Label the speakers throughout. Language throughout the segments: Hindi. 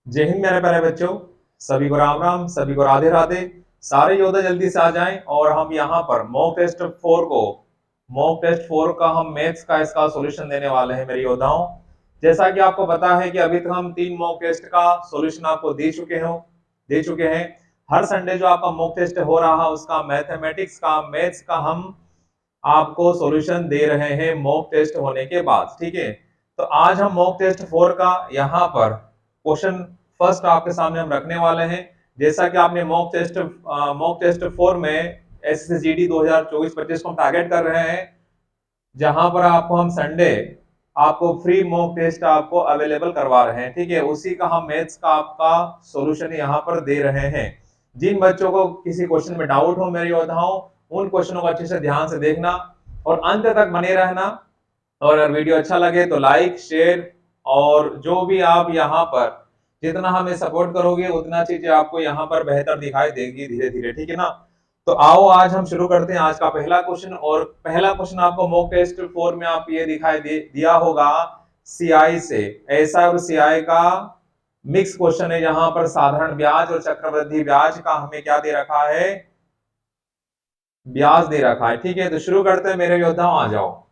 Speaker 1: जय हिंद मेरे प्यारे बच्चों। सभी को राम राम, सभी को राधे राधे। सारे योद्धा जल्दी से आ जाएं और हम यहाँ पर मॉक टेस्ट 4 का हम मैथ्स का इसका सॉल्यूशन देने वाले हैं मेरे योद्धाओं। जैसा कि आपको पता है कि अभी तक हम 3 मॉक टेस्ट का सॉल्यूशन आपको दे चुके हैं। हर संडे जो आपका मॉक टेस्ट हो रहा है उसका मैथ्स का हम आपको सॉल्यूशन दे रहे हैं मॉक टेस्ट होने के बाद। ठीक है, तो आज हम मॉक टेस्ट 4 का यहाँ पर क्वेश्चन फर्स्ट आपके सामने हम रखने वाले हैं। जैसा कि आपने मॉक टेस्ट 4 में एसएसजीडी 2024-25 को हम टारगेट कर रहे हैं, जहां पर आपको हम संडे आपको फ्री मॉक टेस्ट आपको अवेलेबल करवा रहे हैं। ठीक है, उसी का हम मैथ्स का आपका सॉल्यूशन यहाँ पर दे रहे हैं। जिन बच्चों को किसी क्वेश्चन में डाउट हो मेरे योद्धाओं, उन क्वेश्चनों को अच्छे से ध्यान से देखना और अंत तक बने रहना। और अगर वीडियो अच्छा लगे तो लाइक शेयर, और जो भी आप यहाँ पर जितना हमें सपोर्ट करोगे उतना चीजें आपको यहाँ पर बेहतर दिखाई देगी धीरे धीरे। ठीक है ना, तो आओ आज हम शुरू करते हैं आज का पहला क्वेश्चन। और पहला क्वेश्चन आपको मॉक टेस्ट 4 में आप ये दिया होगा सीआई से। ऐसा और सीआई का मिक्स क्वेश्चन है, यहाँ पर साधारण ब्याज और चक्रवृद्धि ब्याज का हमें क्या दे रखा है, ब्याज दे रखा है। ठीक है, तो शुरू करते हैं मेरे योद्धाओं, आ जाओ।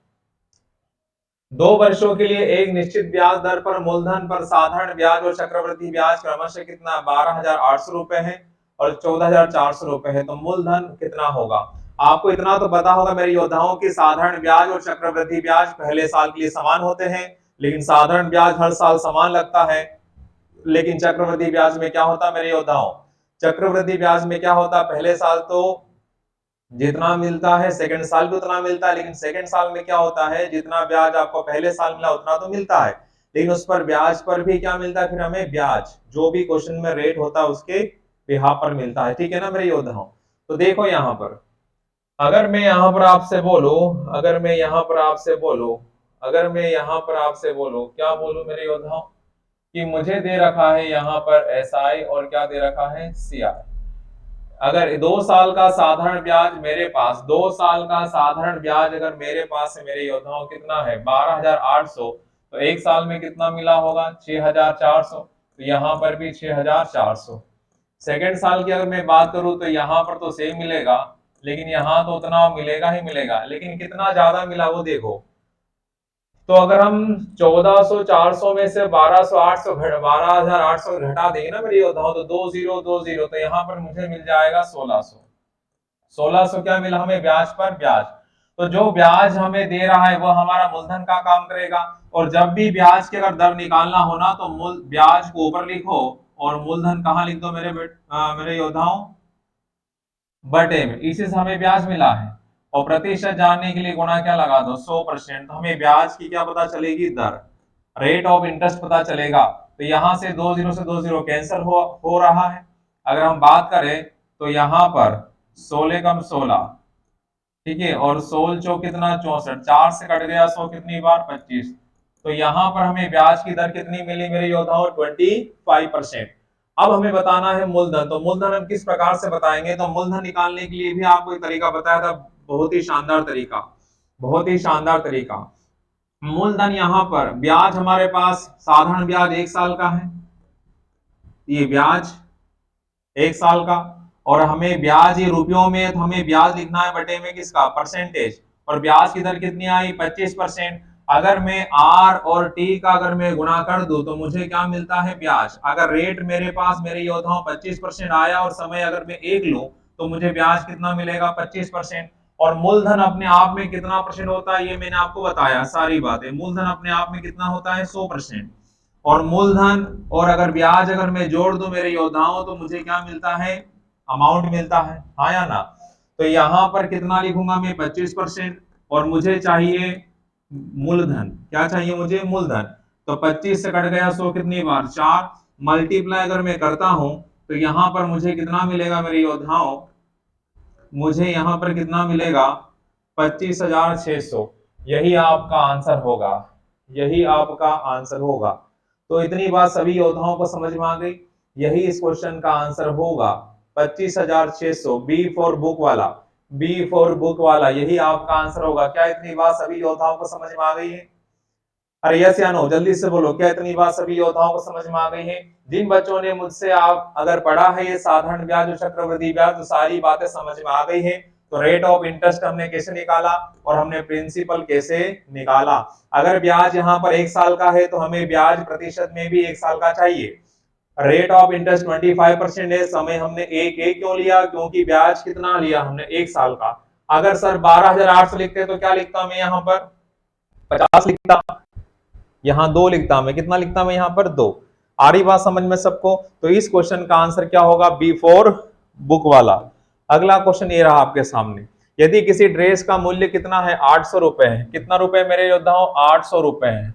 Speaker 1: 2 वर्षों के लिए एक निश्चित ब्याज दर पर मूलधन पर साधारण ब्याज और चक्रवृद्धि ब्याज क्रमशः कितना 12,800 रुपए है और 14,400 रुपए है। तो मूलधन कितना होगा? आपको इतना तो पता होगा मेरे योद्धाओं की साधारण ब्याज और चक्रवृद्धि ब्याज पहले साल के लिए समान होते हैं, लेकिन साधारण ब्याज हर साल समान लगता है। लेकिन चक्रवृद्धि ब्याज में क्या होता है मेरे योद्धाओं? चक्रवृद्धि ब्याज में क्या होता है, पहले साल तो जितना मिलता है सेकंड साल भी उतना मिलता है, लेकिन सेकंड साल में क्या होता है, जितना ब्याज आपको पहले साल मिला उतना तो मिलता है, लेकिन उस पर ब्याज पर भी क्या मिलता है, फिर हमें ब्याज जो भी क्वेश्चन में रेट होता है उसके बिहाफ पर मिलता है। ठीक है ना मेरे योद्धाओं, तो देखो यहाँ पर अगर मैं यहाँ पर आपसे बोलूं अगर मैं यहाँ पर आपसे बोलूं अगर मैं यहाँ पर आपसे बोलूं क्या बोलूं मेरे योद्धाओं, कि मुझे दे रखा है यहाँ पर एसआई और क्या दे रखा है सीआई। अगर 2 साल का साधारण ब्याज मेरे पास 2 साल का साधारण ब्याज अगर मेरे पास है मेरे योद्धाओं, कितना है 12,800, तो एक साल में कितना मिला होगा 6,400। तो यहाँ पर भी 6,400। सेकेंड साल की अगर मैं बात करूं तो यहाँ पर तो सेम मिलेगा, लेकिन यहाँ तो उतना मिलेगा ही मिलेगा, लेकिन कितना ज्यादा मिला वो देखो। तो अगर हम 1400-400 में से 12,800 घटा देंगे ना मेरे योद्धाओं, तो 2020, तो यहाँ पर मुझे मिल जाएगा 1600 क्या मिला हमें ब्याज पर ब्याज। तो जो ब्याज हमें दे रहा है वो हमारा मूलधन का काम करेगा। और जब भी ब्याज की अगर दर निकालना होना तो मूल ब्याज को ऊपर लिखो और मूलधन कहाँ लिख दो मेरे योद्धाओं, बटे में। इसी से हमें ब्याज मिला है और प्रतिशत जानने के लिए गुणा क्या लगा दो 100%, तो हमें ब्याज की क्या पता चलेगी, दर, रेट ऑफ इंटरेस्ट पता चलेगा। तो यहां से 20 से 20 कैंसिल हो रहा है। अगर हम बात करें तो यहाँ पर 16 कम 16, ठीक है, और 16 चौ कितना 64, 4 से कट गया 100 कितनी बार 25। तो यहाँ पर हमें ब्याज की दर कितनी मिली मेरे योद्धाओं, 25%। अब हमें बताना है मूलधन। तो मूलधन हम किस प्रकार से बताएंगे, तो मूलधन निकालने के लिए भी आपको एक तरीका बताया था, बहुत ही शानदार तरीका। मूलधन यहाँ पर ब्याज हमारे पास साधारण ब्याज 1 साल का है, ये ब्याज 1 साल का, और हमें ब्याज ये रुपयों में, तो हमें ब्याज लिखना है बटे में किसका, परसेंटेज, और ब्याज की दर कितनी आई 25%। अगर मैं आर और टी का अगर मैं गुणा कर दूं तो मुझे क्या मिलता है, ब्याज। अगर रेट मेरे पास मेरे योद्धाओं 25% आया और समय अगर मैं 1 लूं तो मुझे ब्याज कितना मिलेगा 25%। और मूलधन अपने आप में कितना परसेंट होता है ये मैंने आपको बताया सारी बातें। मूलधन अपने आप में कितना होता है 100%। और मूलधन और अगर ब्याज अगर मैं जोड़ दूं मेरे योद्धाओं तो मुझे क्या मिलता है, अमाउंट मिलता है, हाँ या ना। तो यहां पर कितना लिखूंगा मैं 25%, और मुझे चाहिए मूलधन, क्या चाहिए मुझे, मूलधन। तो 25 से कट गया 100 कितनी बार 4, मल्टीप्लाई अगर मैं करता हूं तो यहां पर मुझे कितना मिलेगा मेरे योद्धाओं, मुझे यहां पर कितना मिलेगा 25,600। यही आपका आंसर होगा, यही आपका आंसर होगा। तो इतनी बात सभी योद्धाओं को समझ में आ गई, यही इस क्वेश्चन का आंसर होगा 25,600। बी फॉर बुक वाला यही आपका आंसर होगा। क्या इतनी बात सभी योद्धाओं को समझ में आ गई है? अरे यस या नो, जल्दी से बोलो, क्या इतनी बात सभी योद्धाओं को समझ में आ गई है? जिन बच्चों ने मुझसे आप अगर पढ़ा है ये साधारण ब्याज और चक्रवृद्धि ब्याज, तो सारी बातें समझ में आ गई है। तो रेट ऑफ इंटरेस्ट हमने कैसे निकाला और हमने प्रिंसिपल कैसे निकाला। अगर ब्याज यहाँ पर 1 साल का है तो हमें ब्याज प्रतिशत में भी 1 साल का चाहिए। रेट ऑफ इंटरेस्ट 25% है, समय हमने एक क्यों लिया, क्योंकि ब्याज कितना लिया हमने 1 साल का। अगर सर 12,800 लिखते तो क्या लिखता मैं यहाँ पर 50 लिखता, यहाँ 2 लिखता मैं, कितना लिखता मैं यहाँ पर 2। आ रही बात समझ में सबको? तो इस क्वेश्चन का आंसर क्या होगा, B4 बुक वाला। अगला क्वेश्चन ये रहा आपके सामने, यदि किसी ड्रेस का मूल्य कितना है 800 रुपए है, कितना रुपए मेरे योद्धाओं 800 रुपए है,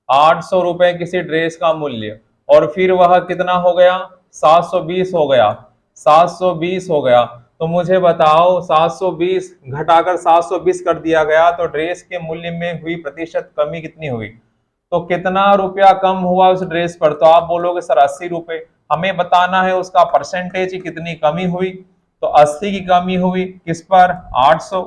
Speaker 1: 800 रुपए किसी ड्रेस का मूल्य, और फिर वह कितना हो गया 720 हो गया, 720 हो गया। तो मुझे बताओ 720 घटाकर 720 कर दिया गया तो ड्रेस के मूल्य में हुई प्रतिशत कमी कितनी हुई, तो कितना रुपया कम हुआ उस ड्रेस पर, तो आप बोलोगे सर 80 रुपए। हमें बताना है उसका परसेंटेज कितनी कमी हुई, तो 80 की कमी हुई किस पर 800,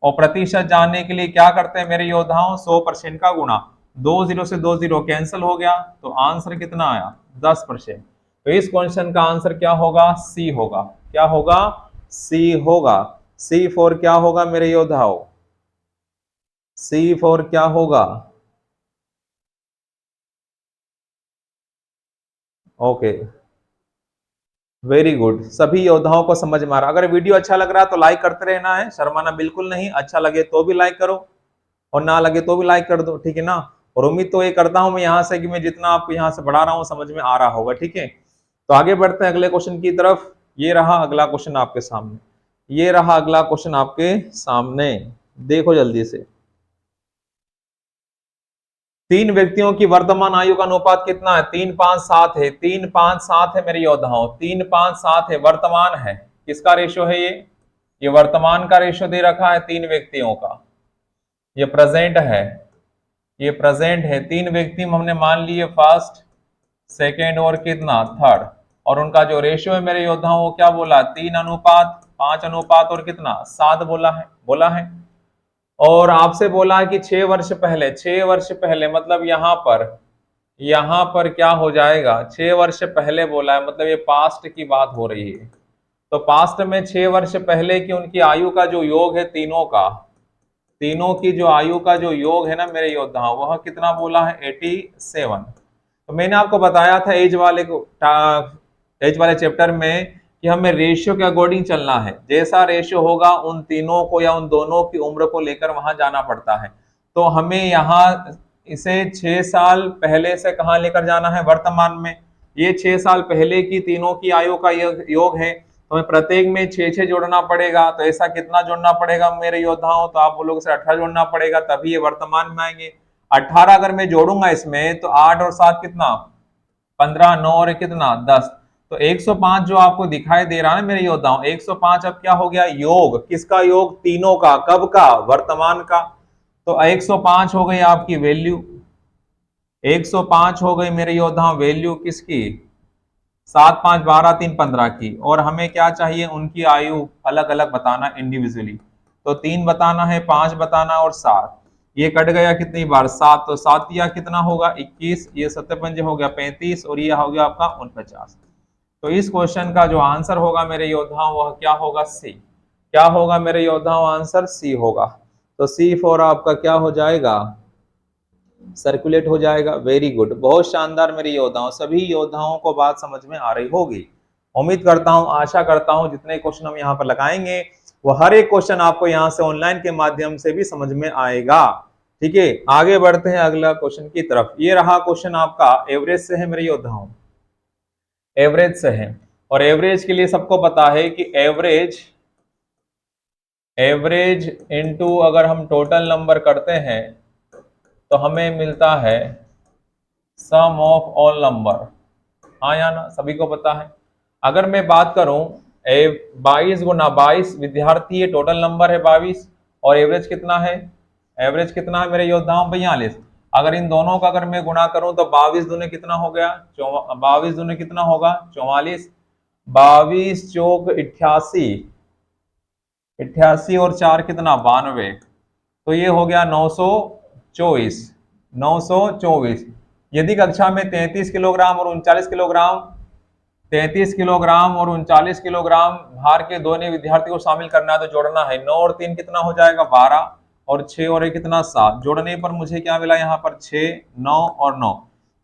Speaker 1: और प्रतिशत जानने के लिए क्या करते हैं मेरे योद्धाओं 100% का गुणा, 2 0 से 2 0 कैंसिल हो गया, तो आंसर कितना आया 10%। तो इस क्वेश्चन का आंसर क्या होगा, सी होगा। क्या होगा, सी होगा। C4 क्या होगा मेरे योद्धाओं, C4 क्या होगा, ओके वेरी गुड। सभी योद्धाओं को समझ में आ रहा। अगर वीडियो अच्छा लग रहा है तो लाइक करते रहना है, शर्माना बिल्कुल नहीं। अच्छा लगे तो भी लाइक करो और ना लगे तो भी लाइक कर दो, ठीक है ना। और उम्मीद तो ये करता हूं मैं यहाँ से कि मैं जितना आपको यहाँ से पढ़ा रहा हूँ समझ में आ रहा होगा, ठीक है। तो आगे बढ़ते हैं अगले क्वेश्चन की तरफ। ये रहा अगला क्वेश्चन आपके सामने, ये रहा अगला क्वेश्चन आपके सामने, देखो जल्दी से। 3 व्यक्तियों की वर्तमान आयु का अनुपात कितना है, 3 5 7 है, 3 5 7 है मेरे योद्धाओं, 3 5 7 है, वर्तमान है। किसका रेशो है ये वर्तमान का रेशो दे रखा है 3 व्यक्तियों का, ये प्रेजेंट है, ये प्रेजेंट है। 3 व्यक्ति हमने मान लिए, फर्स्ट सेकेंड और कितना थर्ड, और उनका जो रेशियो है मेरे योद्धाओं वो क्या बोला 3 अनुपात 5 अनुपात और कितना 7 बोला है। और आपसे बोला है कि 6 वर्ष पहले, 6 वर्ष पहले मतलब यहाँ पर क्या हो जाएगा 6 वर्ष पहले बोला है, मतलब ये पास्ट की बात हो रही है। तो पास्ट में 6 वर्ष पहले की उनकी आयु का जो योग है तीनों की जो आयु का जो योग है ना मेरे योद्धाओं, वह कितना बोला है 87। तो मैंने आपको बताया था एज वाले चैप्टर में कि हमें रेशियो के अकॉर्डिंग चलना है, जैसा रेशियो होगा उन तीनों को या उन दोनों की उम्र को लेकर वहां जाना पड़ता है। तो हमें यहाँ इसे 6 साल पहले से कहाँ लेकर जाना है, वर्तमान में। ये 6 साल पहले की तीनों की आयु का योग है, तो हमें प्रत्येक में 6 जोड़ना पड़ेगा। तो ऐसा कितना जोड़ना पड़ेगा मेरे योद्धाओं, तो आप बोलोगे सर 18 जोड़ना पड़ेगा, तभी ये वर्तमान में आएंगे। 18 अगर मैं जोड़ूंगा इसमें तो 8 और 7 कितना 15, 9 और कितना 10, तो 105 जो आपको दिखाई दे रहा है मेरे योद्धाओं, 105 अब क्या हो गया योग, किसका योग, तीनों का, कब का, वर्तमान का। तो 105 हो गई आपकी वैल्यू, 105 हो गई मेरे योद्धाओं वैल्यू किसकी, 7 5 12 3 15 की। और हमें क्या चाहिए, उनकी आयु अलग अलग बताना इंडिविजुअली। तो 3 बताना है, 5 बताना और 7। ये कट गया कितनी बार 7, तो 7 या कितना होगा 21, ये 7 पंजे हो गया 35 और ये हो गया आपका 49। तो इस क्वेश्चन का जो आंसर होगा मेरे योद्धाओं वह क्या होगा, सी। क्या होगा मेरे योद्धाओं, आंसर सी होगा। तो C4 आपका क्या हो जाएगा, सर्कुलेट हो जाएगा। वेरी गुड, बहुत शानदार मेरे योद्धाओं, सभी योद्धाओं को बात समझ में आ रही होगी। उम्मीद करता हूं, आशा करता हूं जितने क्वेश्चन हम यहाँ पर लगाएंगे वो हर एक क्वेश्चन आपको यहाँ से ऑनलाइन के माध्यम से भी समझ में आएगा, ठीक है। आगे बढ़ते हैं अगला क्वेश्चन की तरफ। ये रहा क्वेश्चन आपका एवरेज से है मेरे योद्धाओं, एवरेज से है। और एवरेज के लिए सबको पता है कि एवरेज इनटू अगर हम टोटल नंबर करते हैं तो हमें मिलता है सम ऑफ ऑल नंबर, हाँ या ना, सभी को पता है। अगर मैं बात करूं 22 गुना 22 विद्यार्थी है, टोटल नंबर है 22, और एवरेज कितना है, एवरेज कितना है मेरे योद्धाओं 42। अगर इन दोनों का अगर मैं गुणा करूं तो 22 दूने कितना हो गया 22 दूने कितना होगा 44, 22 चौक 88, 88 और 4 कितना 92, तो ये हो गया 924। 924। यदि कक्षा में 33 किलोग्राम और 39 किलोग्राम 33 किलोग्राम और 39 किलोग्राम भार के दोनों विद्यार्थी को शामिल करना है तो जोड़ना है। 9 और 3 कितना हो जाएगा 12 और 6 और 1 कितना 7। जोड़ने पर मुझे क्या मिला यहाँ पर 6 9 और 9,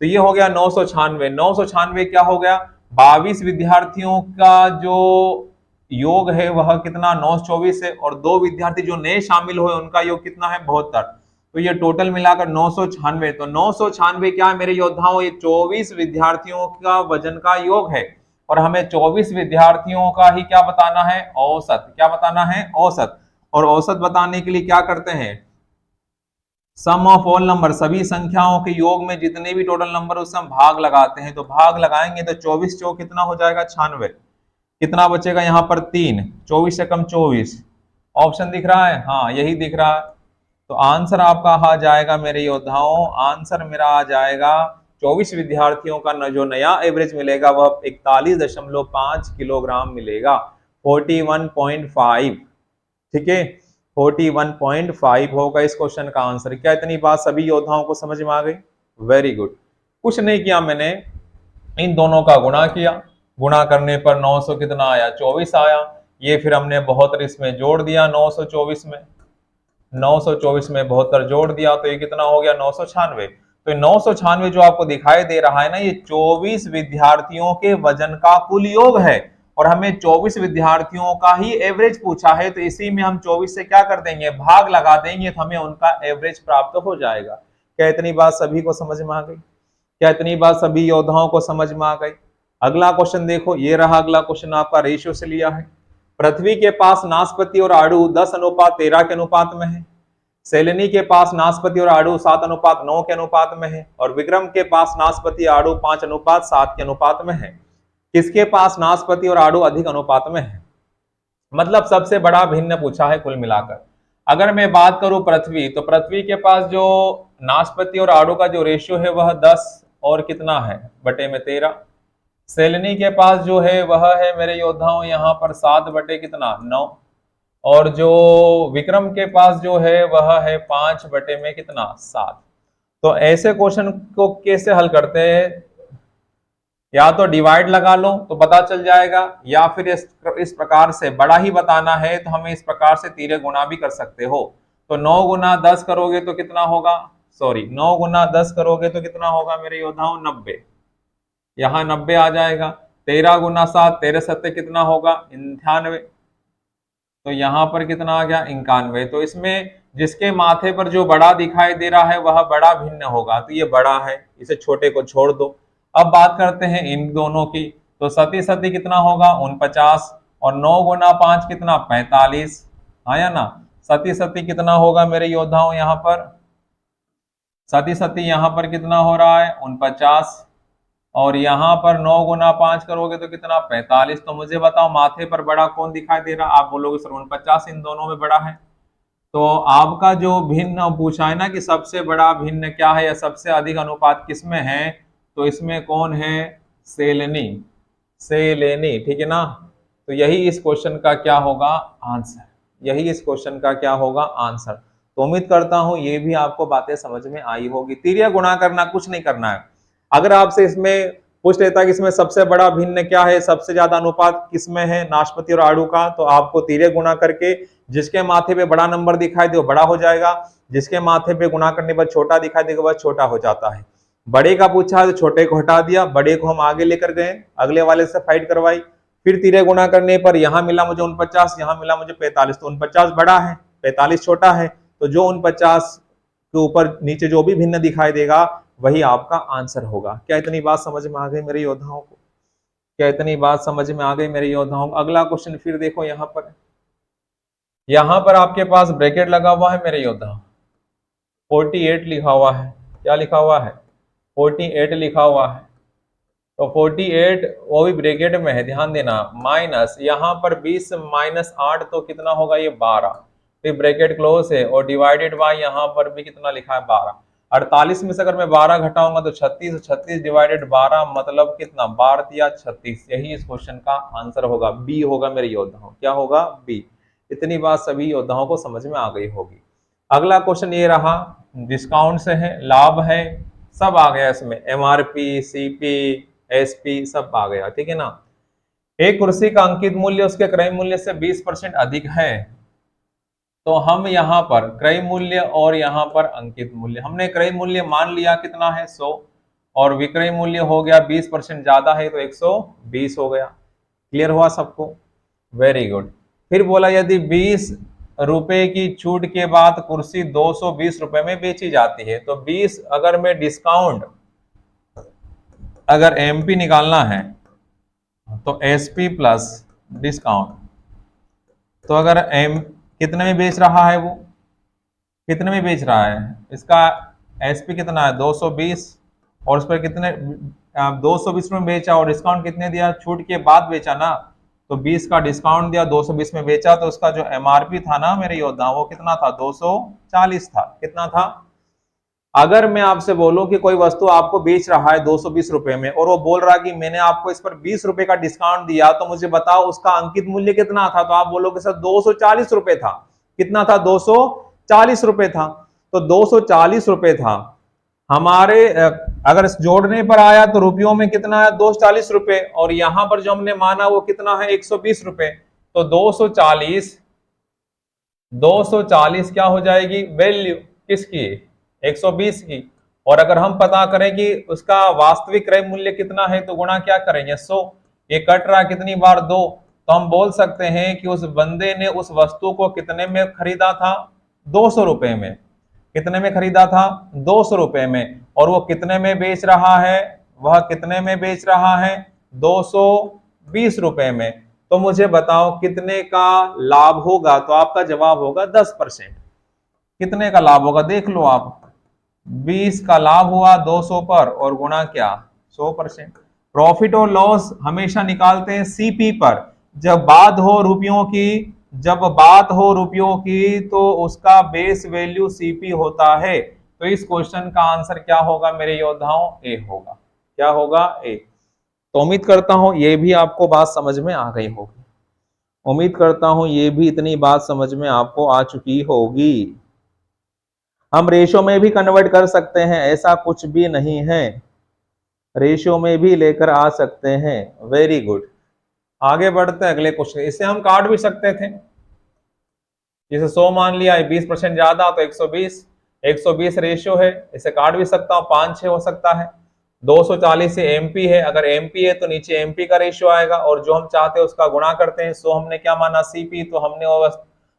Speaker 1: तो ये हो गया 996। 996 क्या हो गया, 22 विद्यार्थियों का जो योग है वह कितना 924 है, और 2 विद्यार्थी जो नए शामिल हुए उनका योग कितना है 72। तो ये टोटल मिलाकर 996। तो 996 क्या है मेरे योद्धाओं, ये 24 विद्यार्थियों का वजन का योग है, और हमें 24 विद्यार्थियों का ही क्या बताना है, औसत। क्या बताना है, औसत। और औसत बताने के लिए क्या करते हैं, सम ऑफ ऑल नंबर, सभी संख्याओं के योग में जितने भी टोटल नंबर उससे हम भाग लगाते हैं। तो भाग लगाएंगे तो 24 चौक कितना हो जाएगा 96। कितना बचेगा यहाँ पर 3, 24 से कम 24। ऑप्शन दिख रहा है, हाँ यही दिख रहा है। तो आंसर आपका आ जाएगा मेरे योद्धाओं, आंसर मेरा आ जाएगा 24 विद्यार्थियों का जो नया एवरेज मिलेगा वह 41.5 किलोग्राम मिलेगा, 41.5। ठीक है, 41.5 होगा इस क्वेश्चन का आंसर। क्या इतनी बात सभी योद्धाओं को समझ में आ गई? Very good. कुछ नहीं किया मैंने, इन दोनों का गुणा किया, गुणा करने पर 900 कितना आया 24 आया। ये फिर हमने 72 इसमें जोड़ दिया, 924 में 924 में 72 जोड़ दिया, तो ये कितना हो गया 996। तो 996 जो आपको दिखाई दे रहा है ना, ये 24 विद्यार्थियों के वजन का कुल योग है, और हमें 24 विद्यार्थियों का ही एवरेज पूछा है। तो इसी में हम 24 से क्या कर देंगे, भाग लगा देंगे, तो हमें उनका एवरेज प्राप्त हो जाएगा। क्या इतनी बात सभी को समझ में आ गई? क्या इतनी बात सभी योद्धाओं को समझ में आ गई? अगला क्वेश्चन देखो, ये रहा अगला क्वेश्चन, आपका रेशियो से लिया है। पृथ्वी के पास नाशपाती और आड़ू 10:13 के अनुपात में है। सेलेनी के पास नाशपाती और आड़ू 7:9 के अनुपात में है, और विक्रम के पास नाशपाती आड़ू 5:7 के अनुपात में है। किसके पास नाशपाती और आड़ू अधिक अनुपात में है? मतलब सबसे बड़ा भिन्न पूछा है कुल मिलाकर। अगर मैं बात करूं पृथ्वी, तो पृथ्वी के पास जो नाशपाती और आड़ू का जो रेशियो है वह 10 और कितना है बटे में 13। सेलेनी के पास जो है वह है मेरे योद्धाओं यहाँ पर 7 बटे कितना 9, और जो विक्रम के पास जो है वह है 5 बटे में कितना 7। तो ऐसे क्वेश्चन को कैसे हल करते हैं, या तो डिवाइड लगा लो तो पता चल जाएगा, या फिर इस प्रकार से बड़ा ही बताना है तो हमें इस प्रकार से तिरे गुना भी कर सकते हो। तो 9 गुना 10 करोगे तो कितना होगा, 9 गुना 10 करोगे तो कितना होगा मेरे योद्धाओं 90, यहाँ 90 आ जाएगा। 13 गुना 7, 13 सत्ते कितना होगा 98, तो यहाँ पर कितना आ गया 91। तो इसमें जिसके माथे पर जो बड़ा दिखाई दे रहा है वह बड़ा भिन्न होगा, तो ये बड़ा है, इसे छोटे को छोड़ दो। अब बात करते हैं इन दोनों की, तो सती सती कितना होगा 49, और 9 गुना 5 कितना 45, आया ना। सती सती कितना होगा मेरे योद्धाओं, यहाँ पर सती सती यहाँ पर कितना हो रहा है 49, और यहाँ पर 9 गुना 5 करोगे तो कितना 45। तो मुझे बताओ माथे पर बड़ा कौन दिखाई दे रहा? आप बोलोगे सर 49 इन दोनों में बड़ा है। तो आपका जो भिन्न पूछा है ना कि सबसे बड़ा भिन्न क्या है या सबसे अधिक अनुपात किसमें है, तो इसमें कौन है, सेलेनी, सेलेनी, ठीक है ना। तो यही इस क्वेश्चन का क्या होगा आंसर, यही इस क्वेश्चन का क्या होगा आंसर। तो उम्मीद करता हूं ये भी आपको बातें समझ में आई होगी। तिर्य गुणा करना, कुछ नहीं करना है। अगर आपसे इसमें पूछ लेता कि इसमें सबसे बड़ा भिन्न क्या है, सबसे ज्यादा अनुपात किसमें है नाशपाती और आड़ू का, तो आपको तिर्य गुणा करके जिसके माथे पे बड़ा नंबर दिखाई दे वो बड़ा हो जाएगा, जिसके माथे पे गुणा करने पर छोटा दिखाई देगा वह छोटा हो जाता है। बड़े का पूछा है तो छोटे को हटा दिया, बड़े को हम आगे लेकर गए, अगले वाले से फाइट करवाई, फिर तिर्य गुणा करने पर यहाँ मिला मुझे 49, यहाँ मिला मुझे 45। तो 49 बड़ा है 45 छोटा है, तो जो 49 के ऊपर नीचे जो भी भिन्न दिखाई देगा वही आपका आंसर होगा। क्या इतनी बात समझ में आ गई मेरे योद्धाओं को? क्या इतनी बात समझ में आ गई मेरे योद्धाओं को? अगला क्वेश्चन फिर देखो, यहाँ पर आपके पास ब्रैकेट लगा हुआ है मेरे योद्धाओं, 48 लिखा हुआ है। क्या लिखा हुआ है 48 लिखा हुआ है। तो 48 वो भी ब्रैकेट में है, ध्यान देना, माइनस यहाँ पर 20 माइनस 8 तो कितना होगा ये 12, फिर ब्रैकेट क्लोज है, और डिवाइडेड बाय यहाँ पर भी कितना लिखा है 12। 48 में से अगर मैं 12 घटाऊंगा तो 36, 36 डिवाइडेड 12 मतलब कितना 12 या 36। यही इस क्वेश्चन का आंसर होगा, बी होगा मेरे योद्धाओं। क्या होगा? बी। इतनी बात सभी योद्धाओं को समझ में आ गई होगी। अगला क्वेश्चन ये रहा, डिस्काउंट से है, लाभ है, सब आ गया इसमें, एमआरपी, सीपी, एसपी सब आ गया, ठीक है ना। एक कुर्सी का अंकित मूल्य उसके क्रय मूल्य से 20% अधिक है, तो हम यहाँ पर क्रय मूल्य और यहाँ पर अंकित मूल्य, हमने क्रय मूल्य मान लिया कितना है 100, और विक्रय मूल्य हो गया 20% ज्यादा है तो 120 हो गया। क्लियर हुआ सबको? Very good. फिर बोला यदि 20 रुपए की छूट के बाद कुर्सी 220 रुपए में बेची जाती है, तो 20 अगर मैं डिस्काउंट, अगर एमपी निकालना है तो एसपी प्लस डिस्काउंट, तो अगर एम कितने में बेच रहा है, वो कितने में बेच रहा है, इसका एसपी कितना है 220, और उस पर कितने 220 में बेचा और डिस्काउंट कितने दिया, छूट के बाद बेचा ना, तो 20 का डिस्काउंट दिया, 220 में बेचा, तो उसका जो एमआरपी था ना मेरे योद्धा, वो कितना था 240 था। कितना था? अगर मैं आपसे बोलूं कि कोई वस्तु आपको बेच रहा है 220 रुपए में, और वो बोल रहा है कि मैंने आपको इस पर 20 रुपए का डिस्काउंट दिया, तो मुझे बताओ उसका अंकित मूल्य कितना था, तो आप बोलोगे सर 240 रुपए था। कितना था? 240 रुपए था। तो 240 रुपए था हमारे, अगर जोड़ने पर आया तो रुपयों में कितना है 240 रुपए, और यहां पर जो हमने माना वो कितना है 120 रुपए। तो 240 क्या हो जाएगी वैल्यू किसकी, 120 की। और अगर हम पता करें कि उसका वास्तविक क्रय मूल्य कितना है, तो गुणा क्या करेंगे 100, ये कट रहा कितनी बार 2, तो हम बोल सकते हैं कि उस बंदे ने उस वस्तु को कितने में खरीदा था, 200 रुपए में। कितने में खरीदा था? 200 रुपए में। और वो कितने में बेच रहा है, वह कितने में बेच रहा है, 220 रुपए में। तो मुझे बताओ कितने का लाभ होगा, तो आपका जवाब होगा 10%। कितने का लाभ होगा देख लो आप, 20 का लाभ हुआ 200 पर, और गुणा क्या 100%। प्रॉफिट और लॉस हमेशा निकालते हैं सीपी पर, जब बात हो रुपयों की, जब बात हो रुपयों की तो उसका बेस वैल्यू सीपी होता है। तो इस क्वेश्चन का आंसर क्या होगा मेरे योद्धाओं? ए होगा। क्या होगा? ए। तो उम्मीद करता हूं ये भी आपको बात समझ में आ गई होगी, उम्मीद करता हूं ये भी इतनी बात समझ में आपको आ चुकी होगी। हम रेशो में भी कन्वर्ट कर सकते हैं, ऐसा कुछ भी नहीं है, रेशियो में भी लेकर आ सकते हैं। Very good. आगे बढ़ते हैं अगले क्वेश्चन। इसे हम काट भी सकते थे, जैसे 100 मान लिया, 20% ज्यादा तो 120, 120 रेशियो है, इसे काट भी सकता हूँ, 5-6 हो सकता है। 240 से एमपी है, अगर एमपी है तो नीचे एमपी का रेशियो आएगा, और जो हम चाहते हैं उसका गुणा करते हैं। 100 हमने क्या माना सीपी, तो हमने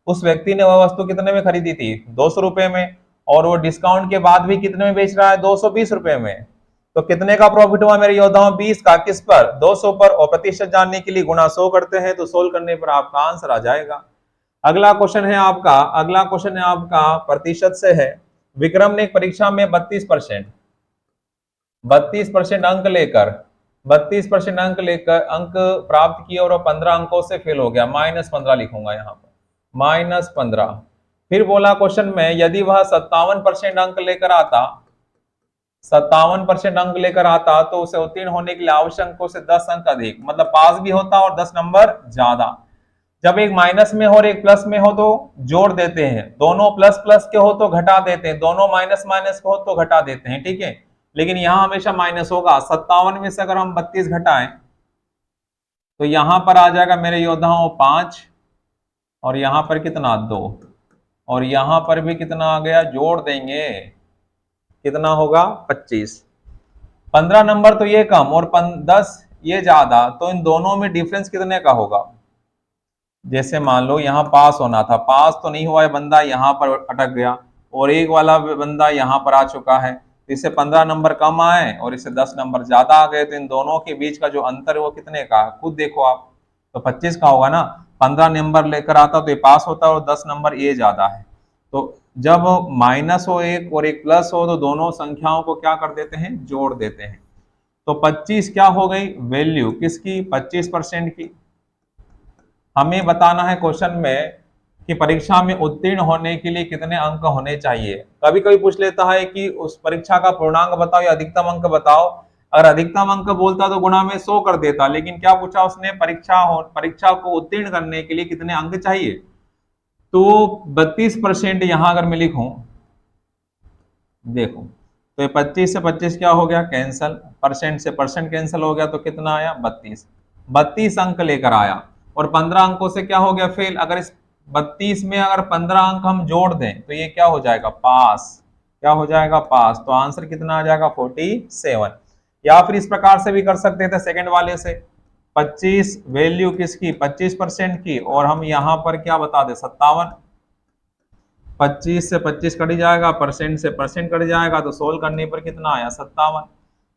Speaker 1: उस व्यक्ति ने वह वस्तु कितने में खरीदी थी 200 रुपए में, और वो डिस्काउंट के बाद भी कितने में बेच रहा है 220 रुपए में। तो कितने का प्रॉफिट हुआ मेरे योद्धाओं? 20 का। किस पर? 200 पर। और प्रतिशत जानने के लिए गुणा 100 करते हैं, तो सोल्व करने पर आपका आंसर आ जाएगा। अगला क्वेश्चन है आपका प्रतिशत से है। विक्रम ने एक परीक्षा में 32% अंक प्राप्त किए, और 15 अंकों से फेल हो गया, -15 लिखूंगा यहाँ पर, -15। फिर बोला क्वेश्चन में यदि वह 57% अंक लेकर आता तो उसे उत्तीर्ण होने के लिए आवश्यक अंकों से 10 अंक अधिक, मतलब पास भी होता और 10 नंबर ज्यादा। जब एक माइनस में हो और एक प्लस में हो तो जोड़ देते हैं, दोनों प्लस प्लस के हो तो घटा देते हैं, दोनों माइनस माइनस के हो तो घटा देते हैं, ठीक है। लेकिन यहां हमेशा माइनस होगा। 57 में से अगर हम 32 घटाएं तो यहां पर आ जाएगा मेरे योद्धाओं 5, और यहां पर कितना 2, और यहां पर भी कितना आ गया, जोड़ देंगे कितना होगा 25। 15 नंबर तो ये कम और 10 ये ज्यादा, तो इन दोनों में डिफरेंस कितने का होगा? जैसे मान लो यहाँ पास होना था, पास तो नहीं हुआ है, बंदा यहाँ पर अटक गया, और एक वाला बंदा यहाँ पर आ चुका है, तो इससे 15 नंबर कम आए और इससे 10 नंबर ज्यादा आ गए, तो इन दोनों के बीच का जो अंतर है वो कितने का, खुद देखो आप, तो 25 का होगा ना। 15 नंबर लेकर आता तो ये पास होता है और 10 नंबर ये ज्यादा है। तो जब माइनस हो एक और एक प्लस हो तो दोनों संख्याओं को क्या कर देते हैं, जोड़ देते हैं। तो 25 क्या हो गई वैल्यू किसकी, 25% की। हमें बताना है क्वेश्चन में कि परीक्षा में उत्तीर्ण होने के लिए कितने अंक होने चाहिए। कभी कभी पूछ लेता है कि उस परीक्षा का पूर्णांक बताओ या अधिकतम अंक बताओ। अगर अधिकतम अंक बोलता तो गुणा में 100 कर देता, लेकिन क्या पूछा उसने, परीक्षा को उत्तीर्ण करने के लिए कितने अंक चाहिए। तो 32% यहां अगर मैं लिखूं देखो, तो ये 25 से 25 क्या हो गया, कैंसल, परसेंट से परसेंट कैंसिल हो गया, तो कितना आया 32। 32 अंक लेकर आया और 15 अंकों से क्या हो गया फेल। अगर इस 32 में अगर 15 अंक हम जोड़ दें तो ये क्या हो जाएगा, पास। क्या हो जाएगा, पास। तो आंसर कितना आ जाएगा, 47। या फिर इस प्रकार से भी कर सकते थे सेकंड वाले से, 25 वैल्यू किसकी, 25% की, और हम यहां पर क्या बता दें, 57। 25 से 25 कट जाएगा, परसेंट से परसेंट कट जाएगा, तो सोल्व करने पर कितना आया, 57।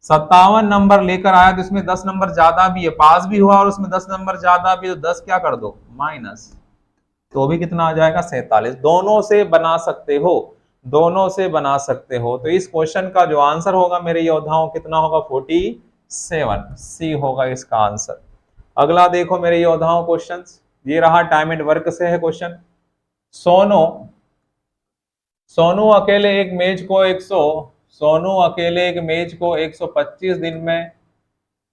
Speaker 1: 57 नंबर लेकर आया, तो इसमें 10 नंबर ज्यादा भी है, पास भी हुआ और उसमें 10 नंबर ज्यादा भी, तो 10 क्या कर दो, माइनस, तो भी कितना आ जाएगा, 47। दोनों से बना सकते हो, दोनों से बना सकते हो। तो इस क्वेश्चन का जो आंसर होगा मेरे योद्धाओं, कितना होगा, 47। सी होगा इसका आंसर। अगला देखो मेरे योद्धाओं क्वेश्चन, ये रहा टाइम एंड वर्क से है क्वेश्चन। सोनो सोनू अकेले एक मेज को 100 सोनू अकेले एक मेज को 125 दिन में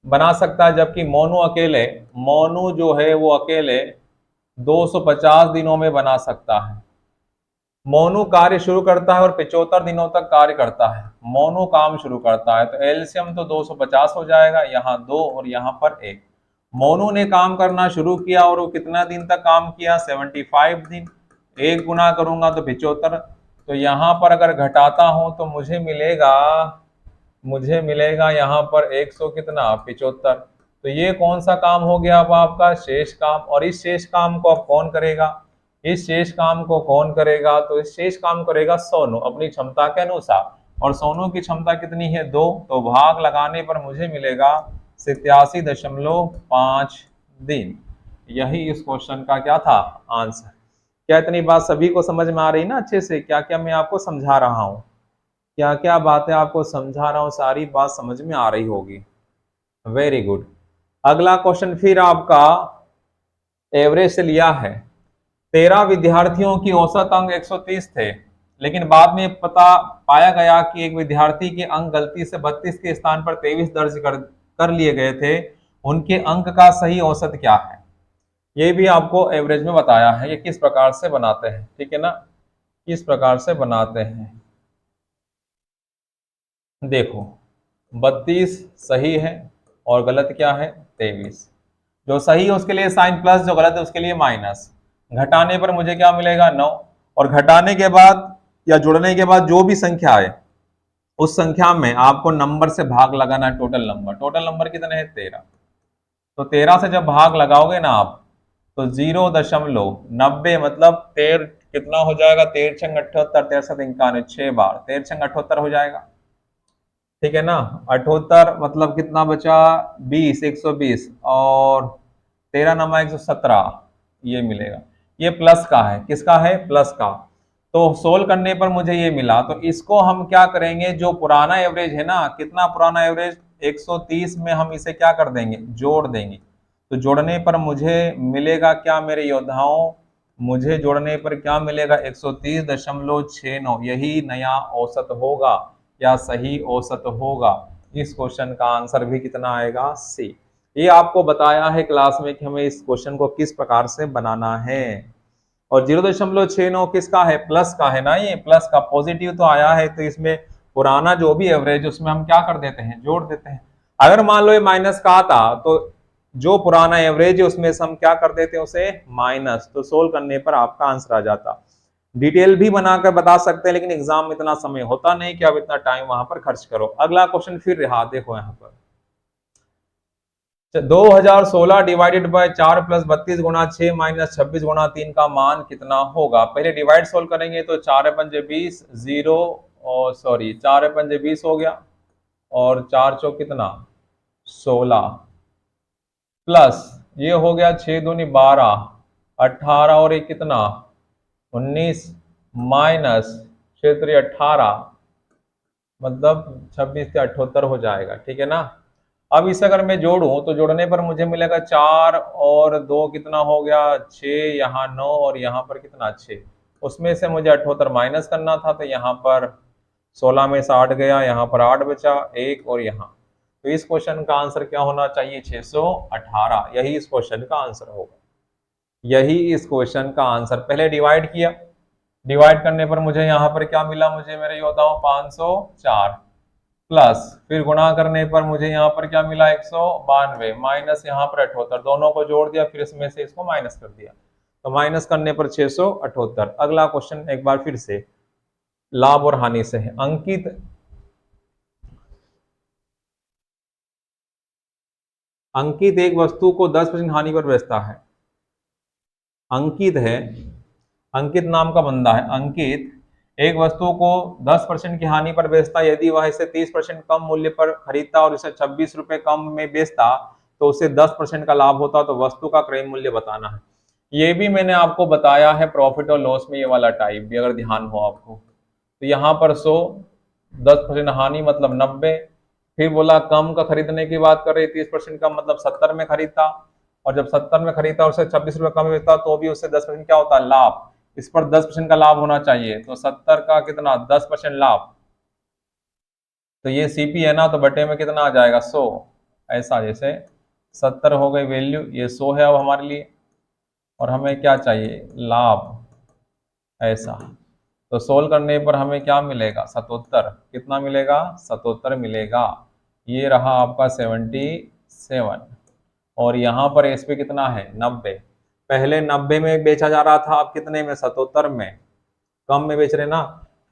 Speaker 1: बना सकता है, जबकि मोनू जो है वो अकेले 250 दिनों में बना सकता है। मोनू कार्य शुरू करता है और 75 दिनों तक कार्य करता है। मोनू काम शुरू करता है, तो एलसीएम तो 250 हो जाएगा, यहाँ 2 और यहाँ पर 1। मोनू ने काम करना शुरू किया और वो कितना दिन तक काम किया, 75 दिन। 1 गुना करूंगा तो 75, तो यहाँ पर अगर घटाता हूं तो मुझे मिलेगा यहाँ पर 100 कितना, 75। तो ये कौन सा काम हो गया अब आपका, शेष काम। और इस शेष काम को अब कौन करेगा, इस शेष काम को कौन करेगा, तो इस शेष काम करेगा सोनू अपनी क्षमता के अनुसार। और सोनू की क्षमता कितनी है, 2, तो भाग लगाने पर मुझे मिलेगा 87.5 दिन। यही इस क्वेश्चन का क्या था, आंसर। क्या इतनी बात सभी को समझ में आ रही ना अच्छे से, क्या क्या मैं आपको समझा रहा हूँ, क्या क्या बातें आपको समझा रहा हूँ, सारी बात समझ में आ रही होगी। Very good. अगला क्वेश्चन फिर आपका एवरेज से लिया है। 13 विद्यार्थियों की औसत अंक 130 थे, लेकिन बाद में पाया गया कि एक विद्यार्थी के अंक गलती से 32 के स्थान पर 23 दर्ज कर लिए गए थे। उनके अंक का सही औसत क्या है। ये भी आपको एवरेज में बताया है, ये किस प्रकार से बनाते हैं, ठीक है ना, किस प्रकार से बनाते हैं। देखो, 32 सही है और गलत क्या है, 23। जो सही है उसके लिए साइन प्लस, जो गलत है उसके लिए माइनस। घटाने पर मुझे क्या मिलेगा, 9। और घटाने के बाद या जुड़ने के बाद जो भी संख्या आए, उस संख्या में आपको नंबर से भाग लगाना है, टोटल नंबर। टोटल नंबर कितने हैं, 13। तो 13 से जब भाग लगाओगे ना आप, तो 0.90 मतलब 13 कितना हो जाएगा, 13 छंग 78, 13 7 91, 6 बार 13 छंग 78 हो जाएगा, ठीक है ना। 78 मतलब कितना बचा, 20, 120, और 13 नमा 117, ये मिलेगा। ये प्लस का है, किसका है, प्लस का। तो सोल्व करने पर मुझे ये मिला, तो इसको हम क्या करेंगे, जो पुराना एवरेज है ना, कितना पुराना एवरेज, 130 में हम इसे क्या कर देंगे, जोड़ देंगे। तो जोड़ने पर मुझे मिलेगा क्या मेरे योद्धाओं, मुझे जोड़ने पर क्या मिलेगा, 130.69, यही नया औसत होगा या सही औसत होगा। इस क्वेश्चन का आंसर भी कितना आएगा, सी। ये आपको बताया है क्लास में कि हमें इस क्वेश्चन को किस प्रकार से बनाना है। और 0.69 किसका है, प्लस का है ना, ये प्लस का पॉजिटिव तो आया है, तो इसमें पुराना जो भी एवरेज उसमें हम क्या कर देते हैं, जोड़ देते हैं। अगर मान लो ये माइनस का आता, तो जो पुराना एवरेज है उसमें से हम क्या कर देते हैं, उसे माइनस। तो सोल्व करने पर आपका आंसर आ जाता। डिटेल भी बनाकर बता सकते हैं, लेकिन एग्जाम में इतना समय होता नहीं कि आप इतना टाइम वहां पर खर्च करो। अगला क्वेश्चन फिर रहा, देखो यहाँ पर 2016 डिवाइडेड बाय 4 प्लस 32 गुणा 6 माइनस 26 गुणा 3 का मान कितना होगा। पहले डिवाइड सोल्व करेंगे, तो 4 पंजे 20, 0 और सॉरी 4 पंजे 20 हो गया, और 4 चौक कितना, 16, प्लस ये हो गया 6 दूनी 12, 18 और एक कितना, 19, माइनस 6 18, मतलब 26 से 78 हो जाएगा, ठीक है ना। अब इसे अगर मैं जोड़ूं, तो जोड़ने पर मुझे मिलेगा 4 और 2 कितना हो गया, 6, यहाँ 9 और यहाँ पर कितना, 6। उसमें से मुझे 78 माइनस करना था, तो यहाँ पर 16 में से 8 गया, यहाँ पर 8 बचा, 1 और यहाँ। तो इस क्वेश्चन का आंसर क्या होना चाहिए, 618। यही इस क्वेश्चन का आंसर होगा, यही इस क्वेश्चन का आंसर। पहले डिवाइड किया, डिवाइड करने पर मुझे यहाँ पर क्या मिला, मुझे मेरे योद्धाओं 504 प्लस फिर गुणा करने पर मुझे यहाँ पर क्या मिला 192 माइनस यहाँ पर 78, दोनों को जोड़ दिया फिर इसमें से इसको माइनस कर दिया, तो माइनस करने पर 678। अगला क्वेश्चन एक बार फिर से लाभ और हानि से है। अंकित एक वस्तु को 10% हानि पर बेचता है। अंकित है, अंकित नाम का बंदा है, अंकित एक वस्तु को 10% की हानि पर बेचता, यदि वह इसे 30% कम मूल्य पर खरीदता और इसे 26 रुपए कम में बेचता तो उसे 10% का लाभ होता, तो वस्तु का क्रय मूल्य बताना है। ये भी मैंने आपको बताया है प्रॉफिट और लॉस में, ये वाला टाइप भी अगर ध्यान हो आपको। तो यहाँ पर 100, 10% हानि मतलब 90, फिर बोला कम का खरीदने की बात कर रही, 30% का मतलब 70 में खरीदता, और जब 70 में खरीदता और उसे 26 रुपए कम बेचता तो भी उससे 10% क्या होता है, लाभ। इस पर 10% का लाभ होना चाहिए, तो 70 का कितना 10% लाभ, तो ये सीपी है ना, तो बटे में कितना आ जाएगा 100। ऐसा जैसे 70 हो गई वैल्यू, ये 100 है अब हमारे लिए, और हमें क्या चाहिए लाभ, ऐसा। तो सोल्व करने पर हमें क्या मिलेगा 77, कितना मिलेगा 77 मिलेगा। ये रहा आपका 77, और यहाँ पर एस पे कितना है 90, पहले 90 में बेचा जा रहा था, अब कितने में 77 में, कम में बेच रहे ना।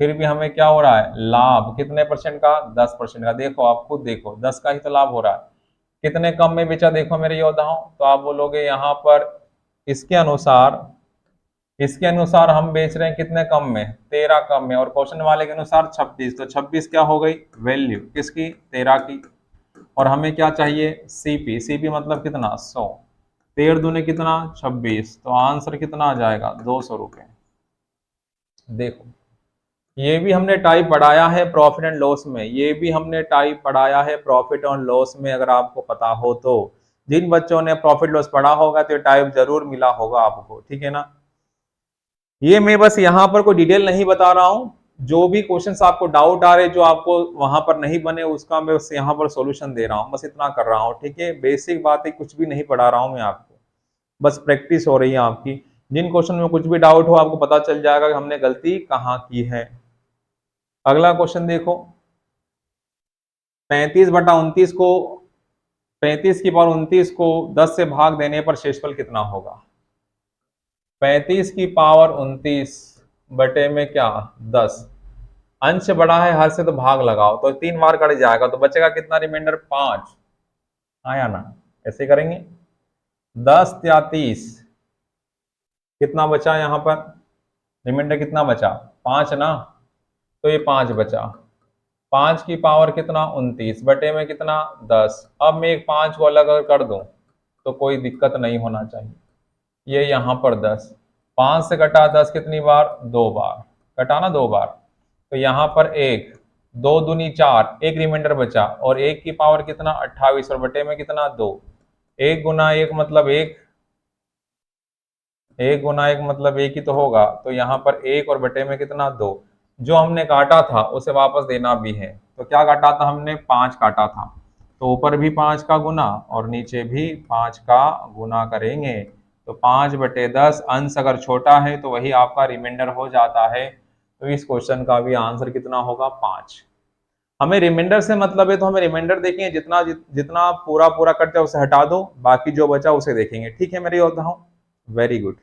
Speaker 1: फिर भी हमें क्या हो रहा है लाभ, कितने परसेंट का 10% का, देखो आप खुद देखो 10 का ही तो लाभ हो रहा है। कितने कम में बेचा देखो मेरे योद्धाओं, तो आप बोलोगे यहाँ पर इसके अनुसार, इसके अनुसार हम बेच रहे हैं कितने कम में 13 कम में, और क्वेश्चन वाले के अनुसार 26, तो 26 क्या हो गई वैल्यू किसकी 13 की। और हमें क्या चाहिए सीपी, सीपी मतलब कितना 100, 13 दूने कितना 26, तो आंसर कितना आ जाएगा 200 रुपए। देखो ये भी हमने टाइप पढ़ाया है प्रॉफिट एंड लॉस में, ये भी हमने टाइप पढ़ाया है प्रॉफिट एंड लॉस में, अगर आपको पता हो तो। जिन बच्चों ने प्रॉफिट लॉस पढ़ा होगा तो टाइप जरूर मिला होगा आपको, ठीक है ना। ये मैं बस यहाँ पर कोई डिटेल नहीं बता रहा हूँ, जो भी क्वेश्चंस आपको डाउट आ रहे जो आपको वहां पर नहीं बने उसका मैं बस यहाँ पर सॉल्यूशन दे रहा हूँ, बस इतना कर रहा हूँ, ठीक है। बेसिक बातें कुछ भी नहीं पढ़ा रहा हूँ मैं आपको, बस प्रैक्टिस हो रही है आपकी। जिन क्वेश्चन में कुछ भी डाउट हो आपको पता चल जाएगा कि हमने गलती कहाँ की है। अगला क्वेश्चन देखो, 35/29 को 35 की पावर 29 को 10 से भाग देने पर शेषफल कितना होगा। 35 की पावर 29 बटे में क्या 10, अंश बड़ा है हर से तो भाग लगाओ, तो 3 बार कट जाएगा, तो बचेगा कितना रिमाइंडर 5, आया ना। ऐसे करेंगे 10 या 30, कितना बचा यहाँ पर रिमाइंडर कितना बचा 5 ना, तो ये 5 बचा। 5 की पावर कितना 29 बटे में कितना 10। अब मैं एक 5 को अलग अलग कर दूं तो कोई दिक्कत नहीं होना चाहिए। ये यहाँ पर 10, 5 से कटा 10 कितनी बार 2 बार, कटा ना 2 बार, तो यहाँ पर 1, 2 दूनी 4, एक रिमाइंडर बचा, और 1 की पावर कितना 28 और बटे में कितना 2। 1 गुना 1 मतलब 1, 1 गुना 1 मतलब 1 ही तो होगा, तो यहाँ पर 1 और बटे में कितना 2। जो हमने काटा था उसे वापस देना भी है, तो क्या काटा था हमने 5 काटा था, तो ऊपर भी 5 का गुना और नीचे भी 5 का गुना करेंगे, तो 5/10, अंश अगर छोटा है तो वही आपका रिमाइंडर हो जाता है। तो इस क्वेश्चन का भी आंसर कितना होगा 5। हमें रिमाइंडर से मतलब है तो हमें रिमाइंडर देखेंगे, जितना पूरा पूरा कट जाए उसे हटा दो, बाकी जो बचा उसे देखेंगे, ठीक है मेरे योद्धाओं, वेरी गुड।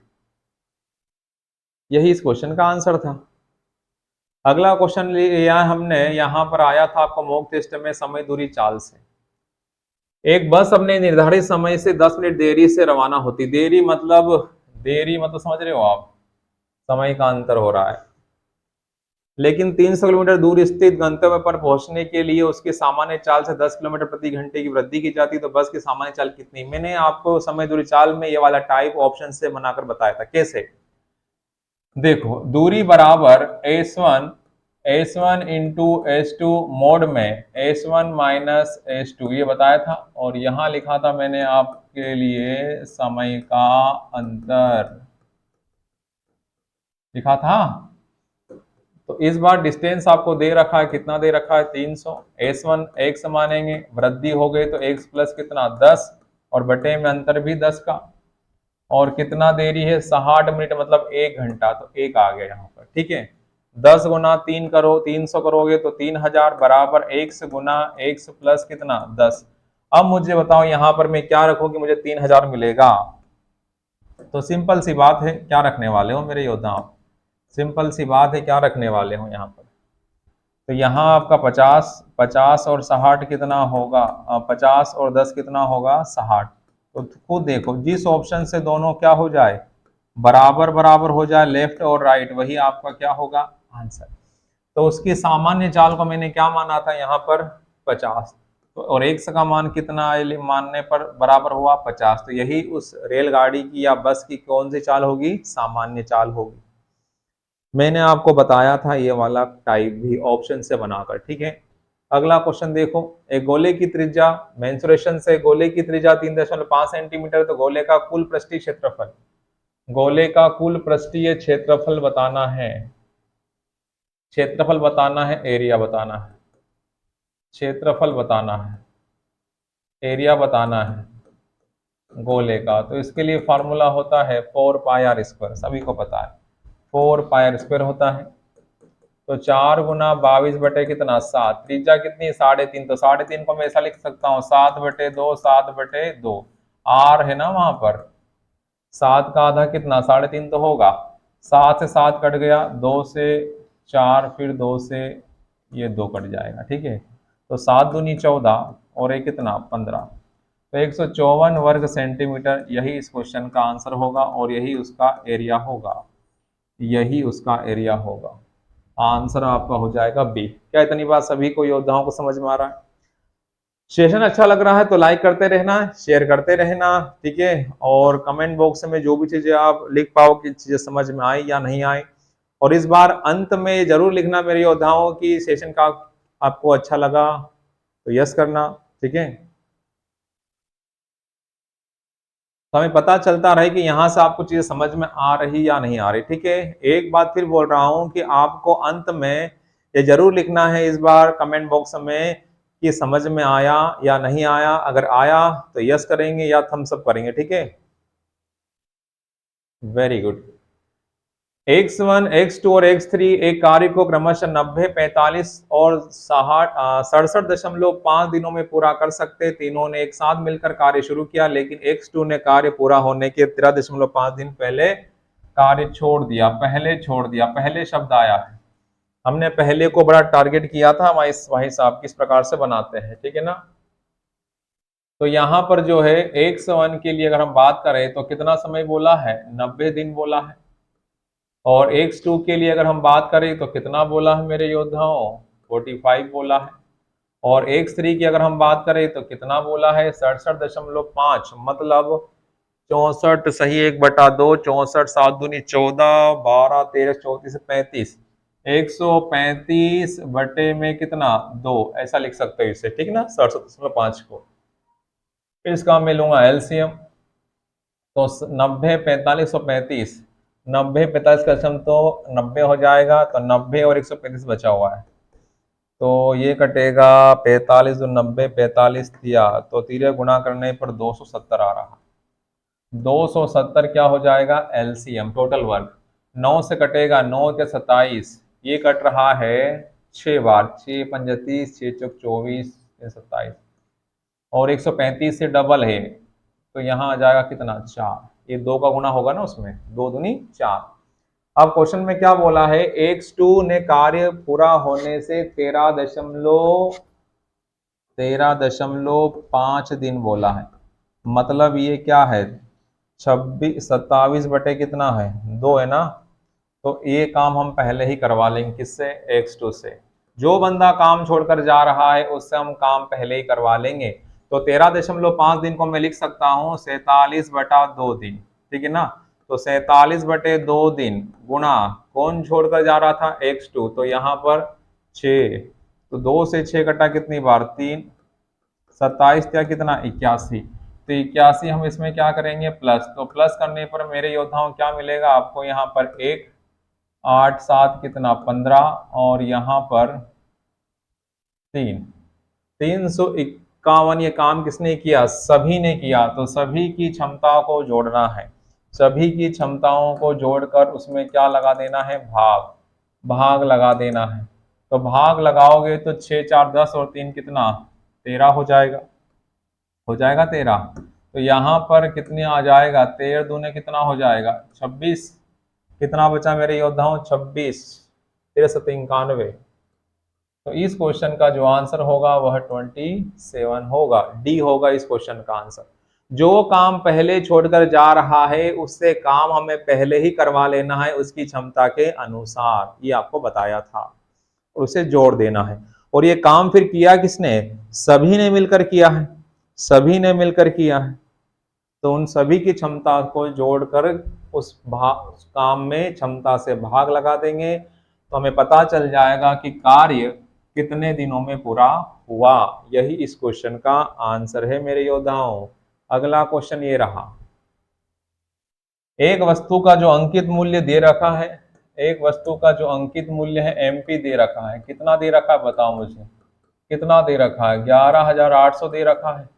Speaker 1: यही इस क्वेश्चन का आंसर था। अगला क्वेश्चन लिया हमने, यहाँ पर आया था आपको मॉक टेस्ट में समय दूरी चाल से। एक बस अपने निर्धारित समय से 10 मिनट देरी से रवाना होती, देरी मतलब समझ रहे हो आप, समय का अंतर हो रहा है, लेकिन 300 किलोमीटर दूर स्थित गंतव्य पर पहुंचने के लिए उसकी सामान्य चाल से 10 किलोमीटर प्रति घंटे की वृद्धि की जाती, तो बस की सामान्य चाल कितनी। मैंने आपको समय दूरी चाल में ये वाला टाइप ऑप्शन से बनाकर बताया था कैसे। देखो दूरी बराबर S1 इंटू S2 मोड में S1 माइनस S2 ये बताया था, और यहां लिखा था मैंने आपके लिए समय का अंतर लिखा था। तो इस बार डिस्टेंस आपको दे रखा है, कितना दे रखा है 300, S1 x मानेंगे, वृद्धि हो गई तो x प्लस कितना 10, और बटे में अंतर भी 10 का, और कितना देरी है 60 मिनट, मतलब 1 घंटा, तो 1 आ गया यहाँ पर। ठीक है, 10 गुना 3 करो, 300 करोगे तो 3000 बराबर 1 से गुना 1 से प्लस कितना 10। अब मुझे बताओ यहाँ पर मैं क्या रखूं कि मुझे 3000 मिलेगा। तो सिंपल सी बात है, क्या रखने वाले हो मेरे योद्धा आप? सिंपल सी बात है, क्या रखने वाले हो यहाँ पर? तो यहाँ आपका 50, 50 और 60 कितना होगा? 50 और 10 कितना होगा? 60। तो खुद देखो, जिस ऑप्शन से दोनों क्या हो जाए, बराबर बराबर हो जाए, लेफ्ट और राइट, वही आपका क्या होगा? आंसर। तो उसकी सामान्य चाल को मैंने क्या माना था यहाँ पर? 50। तो और x का मान कितना मानने पर बराबर हुआ? 50। तो यही उस रेलगाड़ी की या बस की कौन सी चाल होगी? सामान्य चाल होगी। मैंने आपको बताया था ये वाला टाइप भी ऑप्शन से बनाकर। ठीक है, अगला क्वेश्चन देखो। एक गोले की त्रिज्या, मेंसुरेशन से गोले की त्रिज्या 3.5 सेंटीमीटर, तो गोले का कुल पृष्ठीय क्षेत्रफल, गोले का कुल पृष्ठीय क्षेत्रफल बताना है। क्षेत्रफल बताना है, एरिया बताना है। क्षेत्रफल बताना है, एरिया बताना है गोले का। तो इसके लिए फॉर्मूला होता है 4πr², सभी को पता है 4πr² होता है। तो 4 गुना 22 बटे कितना 7, त्रिज्या कितनी 3.5, तो 3.5 को मैं ऐसा लिख सकता हूँ 7/2, 7/2। आर है ना वहां पर, 7 का आधा कितना 3.5 तो होगा। 7 से 7 कट गया, 2 से 4, फिर 2 से ये 2 कट जाएगा। ठीक है, तो 7 दूनी 14 और एक कितना 15। तो 154 वर्ग सेंटीमीटर यही इस क्वेश्चन का आंसर होगा और यही उसका एरिया होगा, यही उसका एरिया होगा। आंसर आपका हो जाएगा बी। क्या इतनी बात सभी को योद्धाओं को समझ में आ रहा है? सेशन अच्छा लग रहा है तो लाइक करते रहना, शेयर करते रहना। ठीक है, और कमेंट बॉक्स में जो भी चीजें आप लिख पाओ कि चीजें समझ में आई या नहीं आई। और इस बार अंत में जरूर लिखना मेरे योद्धाओं की सेशन का आपको अच्छा लगा तो यस करना। ठीक है, तो हमें पता चलता रहे कि यहाँ से आपको चीजें समझ में आ रही या नहीं आ रही। ठीक है, एक बात फिर बोल रहा हूँ कि आपको अंत में ये जरूर लिखना है इस बार कमेंट बॉक्स में कि समझ में आया या नहीं आया। अगर आया तो यस करेंगे या थम्स अप करेंगे। ठीक है, वेरी गुड। x1, x2 और x3 एक कार्य को क्रमशः 90, 45 और 67.5 दिनों में पूरा कर सकते। तीनों ने एक साथ मिलकर कार्य शुरू किया, लेकिन x2 ने कार्य पूरा होने के 13.5 दिन पहले कार्य छोड़ दिया। पहले छोड़ दिया, पहले शब्द आया है। हमने पहले को बड़ा टारगेट किया था, भाई साहब किस प्रकार से बनाते हैं। ठीक है ना, तो यहाँ पर जो है x1 के लिए अगर हम बात करें तो कितना समय बोला है? 90 दिन बोला है। और x2 के लिए अगर हम बात करें तो कितना बोला है मेरे योद्धाओं? 45 बोला है। और x3 की अगर हम बात करें तो कितना बोला है? 67.5, मतलब 64 सही 1/2, 64, 7 दूनी 14, 12, 13, 34, 35, 135 बटे में कितना 2, ऐसा लिख सकते हो इसे। ठीक है ना, 67.5 को। फिर इसका मैं लूंगा एलसीएम, तो 90, 45 और 35, 90, 45 का सम तो 90 हो जाएगा। तो 90 और 135 बचा हुआ है, तो ये कटेगा 45 और 90, 45 दिया तो 3 गुणा करने पर 270 आ रहा। 270 क्या हो जाएगा? LCM, total work. 9 से कटेगा, 9 के 27, ये कट रहा है 6 बार, 6 पंजे 30, 6 चौक 24, 27, और 135 से डबल है तो यहाँ आ जाएगा कितना 4। ये 2 का गुना होगा ना उसमें, 2 दूनी 4। अब क्वेश्चन में क्या बोला है? x2 ने कार्य पूरा होने से 13.5 दिन बोला है। मतलब ये क्या है? 26, 27 बटे कितना है 2 है ना। तो ये काम हम पहले ही करवा लेंगे, किससे? x2 से। जो बंदा काम छोड़कर जा रहा है उससे हम काम पहले ही करवा लेंगे। तो 13.5 दिन को मैं लिख सकता हूँ 47/2 दिन। ठीक है ना, तो 47/2 दिन गुणा कौन छोड़कर जा रहा था? x2, तो यहाँ पर 6, तो 2 से 6 कटा कितनी बार? 3, 27 क्या कितना 81। तो 81 हम इसमें क्या करेंगे? प्लस। तो प्लस करने पर मेरे योद्धाओं क्या मिलेगा आपको? यहाँ पर 1, 8, 7 कितना 15, और यहाँ पर 3, 351। ये काम किसने किया? सभी ने किया। तो सभी की क्षमता को जोड़ना है। सभी की क्षमताओं को जोड़कर उसमें क्या लगा देना है, भाग लगा देना है। तो भाग लगाओगे तो 6 4 10 और 3 कितना, 13 हो जाएगा 13। तो यहाँ पर कितने आ जाएगा, 13 दूने कितना हो जाएगा 26। कितना बचा मेरे योद्धाओं, 26, 13 7 91। तो इस क्वेश्चन का जो आंसर होगा वह 27 होगा, डी होगा इस क्वेश्चन का आंसर। जो काम पहले छोड़कर जा रहा है उससे काम हमें पहले ही करवा लेना है उसकी क्षमता के अनुसार, ये आपको बताया था, और उसे जोड़ देना है। और ये काम फिर किया किसने, सभी ने मिलकर किया है, सभी ने मिलकर किया है। तो उन सभी की क्षमता को जोड़कर उस काम में क्षमता से भाग लगा देंगे तो हमें पता चल जाएगा कि कार्य कितने दिनों में पूरा हुआ। यही इस क्वेश्चन का आंसर है मेरे योद्धाओं। अगला क्वेश्चन ये रहा, एक वस्तु का जो अंकित मूल्य दे रखा है, एक वस्तु का जो अंकित मूल्य है एमपी दे रखा है, कितना दे रखा है बताओ मुझे, कितना दे रखा है, 11,800 दे रखा है।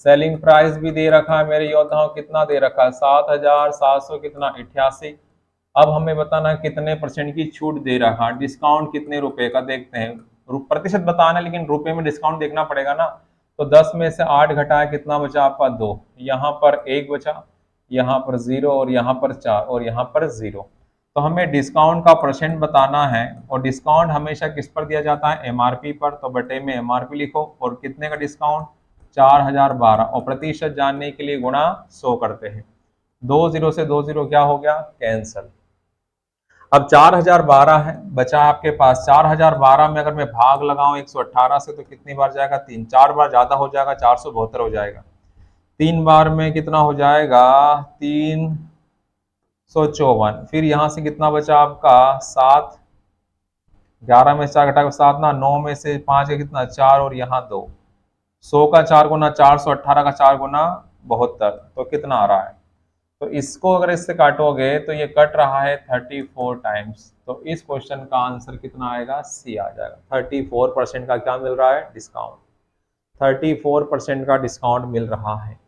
Speaker 1: सेलिंग प्राइस भी दे रखा है मेरे योद्धाओं, कितना दे रखा है, 7,700 कितना 88। अब हमें बताना है कितने परसेंट की छूट दे रखा है, डिस्काउंट कितने रुपए का, देखते हैं। प्रतिशत बताना है लेकिन रुपए में डिस्काउंट देखना पड़ेगा ना। तो 10 में से 8 घटाया, कितना बचा आपका 2, यहाँ पर 1 बचा, यहाँ पर 0 और यहाँ पर 4 और यहाँ पर 0। तो हमें डिस्काउंट का परसेंट बताना है और डिस्काउंट हमेशा किस पर दिया जाता है, एमआरपी पर। तो बटे में एमआरपी लिखो और कितने का डिस्काउंट, 4,012, और प्रतिशत जानने के लिए गुणा 100 करते हैं। 2 0 से 2 0 क्या हो गया, कैंसल। अब 4,012 है बचा आपके पास, 4,012 में अगर मैं भाग लगाऊं 118 से तो कितनी बार जाएगा, 3, 4 बार ज्यादा हो जाएगा, 472 हो जाएगा। 3 बार में कितना हो जाएगा, 354। फिर यहां से कितना बचा आपका 7, 11 में से 4 घटा 7 ना, 9 में से 5 का कितना 4 और यहाँ 2, 100 का 4 गुना 418 का 4 गुना 72, तो कितना आ रहा है। तो इसको अगर इससे काटोगे तो ये कट रहा है 34 टाइम्स। तो इस क्वेश्चन का आंसर कितना आएगा, सी आ जाएगा। 34% का क्या मिल रहा है, डिस्काउंट। 34% का डिस्काउंट मिल रहा है।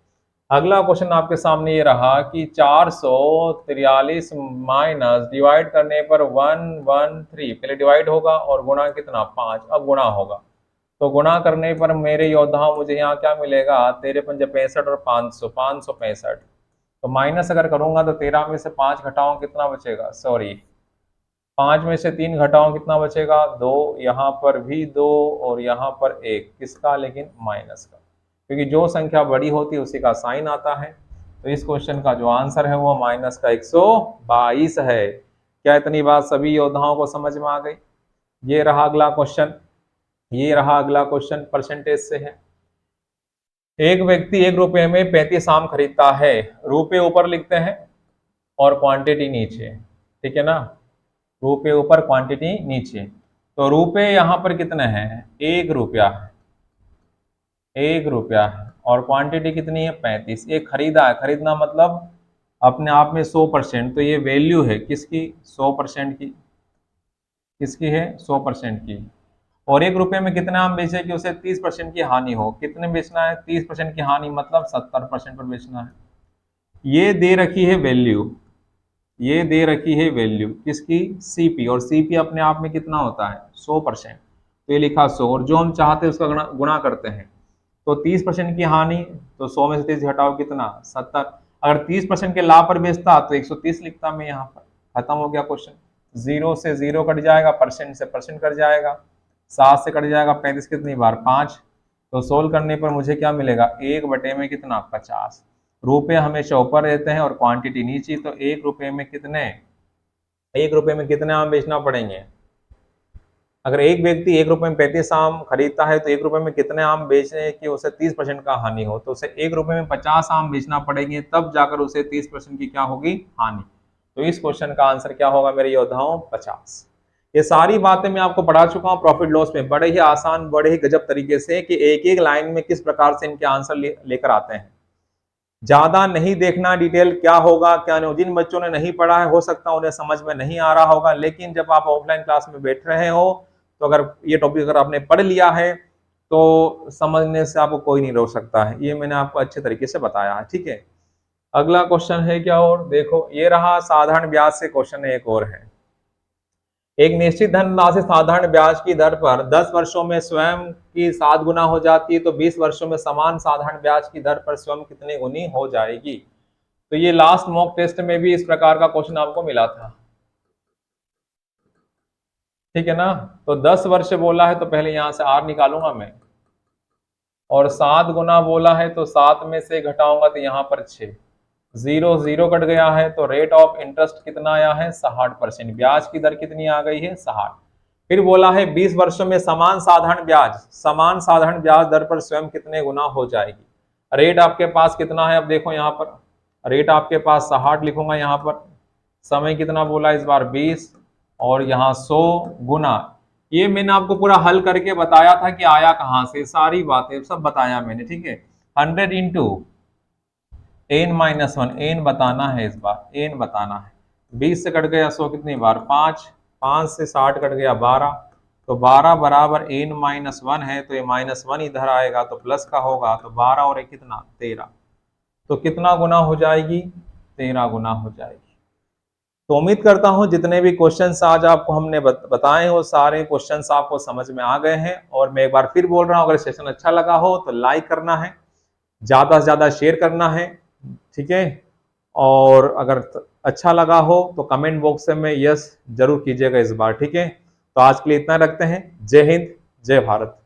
Speaker 1: अगला क्वेश्चन आपके सामने ये रहा कि 443 माइनस डिवाइड करने पर 113, पहले डिवाइड होगा और गुणा कितना 5, अब गुणा होगा। तो गुणा करने पर मेरे योद्धाओं मुझे यहाँ क्या मिलेगा, 13 पंजे 65 और 500, 565। तो माइनस अगर करूंगा तो 13 में से 5 घटाऊं कितना बचेगा, सॉरी 5 में से 3 घटाऊं कितना बचेगा, 2, यहाँ पर भी 2 और यहाँ पर 1, किसका, लेकिन माइनस का, क्योंकि जो संख्या बड़ी होती है उसी का साइन आता है। तो इस क्वेश्चन का जो आंसर है वो माइनस का 122 है। क्या इतनी बात सभी योद्धाओं को समझ में आ गई। ये रहा अगला क्वेश्चन, ये रहा अगला क्वेश्चन परसेंटेज से है। एक व्यक्ति 1 रुपए में 35 आम खरीदता है, रुपए ऊपर लिखते हैं और क्वांटिटी नीचे, ठीक है ना, रुपए ऊपर क्वांटिटी नीचे। तो रुपए यहाँ पर कितने हैं, 1 रुपया है, 1 रुपया है, और क्वांटिटी कितनी है 35। एक खरीदा है, खरीदना मतलब अपने आप में 100%, तो ये वैल्यू है किसकी, 100% की, किसकी है 100% की। और 1 रुपए में कितना आम बेचे कि उसे 30% की हानि हो, कितने बेचना है, 30% की हानि मतलब 70% पर बेचना है। ये दे रखी है वैल्यू, ये दे रखी है वैल्यू किसकी, सीपी, और सीपी अपने आप में कितना होता है 100%। तो ये लिखा 100 और जो हम चाहते हैं उसका गुणा करते हैं। तो 30% की हानि, तो 100 में से 30 घटाओ कितना 70। अगर 30% के लाभ पर बेचता तो 130 लिखता मैं यहाँ पर, खत्म हो गया क्वेश्चन। 0 से 0 कट जाएगा, परसेंट से परसेंट कट जाएगा, 7 से कट जाएगा 35 कितनी बार 5। तो सोल्व करने पर मुझे क्या मिलेगा, 1 बटे में कितना 50। रुपए हमेशा ऊपर रहते हैं और क्वांटिटी नीचे, तो 1 रुपए में कितने, 1 रुपए में कितने आम बेचना पड़ेंगे। अगर एक व्यक्ति 1 रुपए में 35 आम खरीदता है तो 1 रुपए में कितने आम बेचने कि उसे 30% का हानि हो, तो उसे 1 रुपए में 50 आम बेचना पड़ेंगे, तब जाकर उसे 30% की क्या होगी, हानि। तो इस क्वेश्चन का आंसर क्या होगा मेरे योद्धाओं, 50। ये सारी बातें मैं आपको पढ़ा चुका हूँ प्रॉफिट लॉस में, बड़े ही आसान, बड़े ही गजब तरीके से, कि एक एक लाइन में किस प्रकार से इनके आंसर लेकर आते हैं। ज्यादा नहीं देखना डिटेल क्या होगा क्या नहीं। जिन बच्चों ने नहीं पढ़ा है हो सकता है उन्हें समझ में नहीं आ रहा होगा, लेकिन जब आप ऑफलाइन क्लास में बैठ रहे हो तो अगर ये टॉपिक अगर आपने पढ़ लिया है तो समझने से आपको कोई नहीं रोक सकता है। ये मैंने आपको अच्छे तरीके से बताया है, ठीक है। अगला क्वेश्चन है क्या, और देखो ये रहा साधारण ब्याज से क्वेश्चन, एक और है। एक निश्चित धनराशि साधारण ब्याज की दर पर 10 वर्षों में स्वयं की 7 गुना हो जाती है, तो 20 वर्षों में समान साधारण ब्याज की दर पर स्वयं कितने गुनी हो जाएगी। तो ये लास्ट मॉक टेस्ट में भी इस प्रकार का क्वेश्चन आपको मिला था, ठीक है ना। तो 10 वर्ष बोला है तो पहले यहां से आर निकालूंगा मैं, और 7 गुना बोला है तो 7 में से घटाऊंगा तो यहाँ पर 6, 0 0 कट गया है, तो रेट ऑफ इंटरेस्ट कितना आया है 60%, ब्याज की दर कितनी आ गई है 60। फिर बोला है 20 वर्षों में समान साधारण ब्याज दर पर स्वयं कितने गुना हो जाएगी। रेट आपके पास कितना है, अब देखो यहाँ पर रेट आपके पास 60 लिखूंगा, यहाँ पर समय कितना बोला इस बार 20, और यहाँ 100 गुना, ये मैंने आपको पूरा हल करके बताया था कि आया कहां से, सारी बातें सब बताया मैंने, ठीक है। 100 इंटू n-1, n बताना है इस बार, n बताना है। 20 से कट गया 100 कितनी बार 5, 5 से 60 कट गया 12, तो 12 बराबर n-1 है, तो ये -1 इधर आएगा तो प्लस का होगा, तो 12 और एक कितना 13, तो कितना गुना हो जाएगी 13 गुना हो जाएगी। तो उम्मीद करता हूं जितने भी क्वेश्चंस आज आपको हमने बताए वो सारे क्वेश्चंस आपको समझ में आ गए हैं। और मैं एक बार फिर बोल रहा हूं, अगर सेशन अच्छा लगा हो तो लाइक करना है, ज्यादा से ज्यादा शेयर करना है, ठीक है। और अगर अच्छा लगा हो तो कमेंट बॉक्स में यस जरूर कीजिएगा इस बार, ठीक है। तो आज के लिए इतना रखते हैं। जय हिंद, जय भारत।